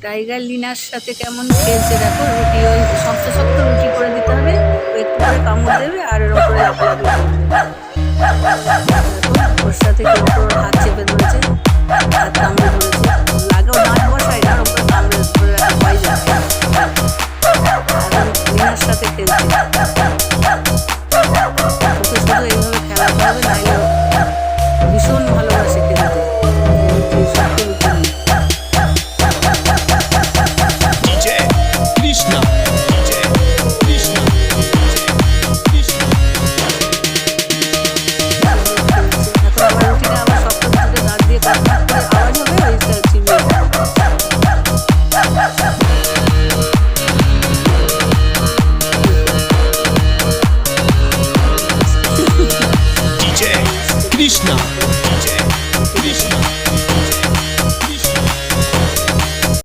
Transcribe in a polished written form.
Tiger liner সাথে কেমন খেলছে দেখো। রুটি ওই শক্ত শক্ত রুটি করে দিতে হবে, ও একটু করে কামড় দেবে আর এরকম করে লাফালাফি করবে। দেখো ওর সাথে কেউ ওর হাত চেপে ধরেছে, হাত কামড়ে ধরেছে, লাগেও দাঁত বসায় না,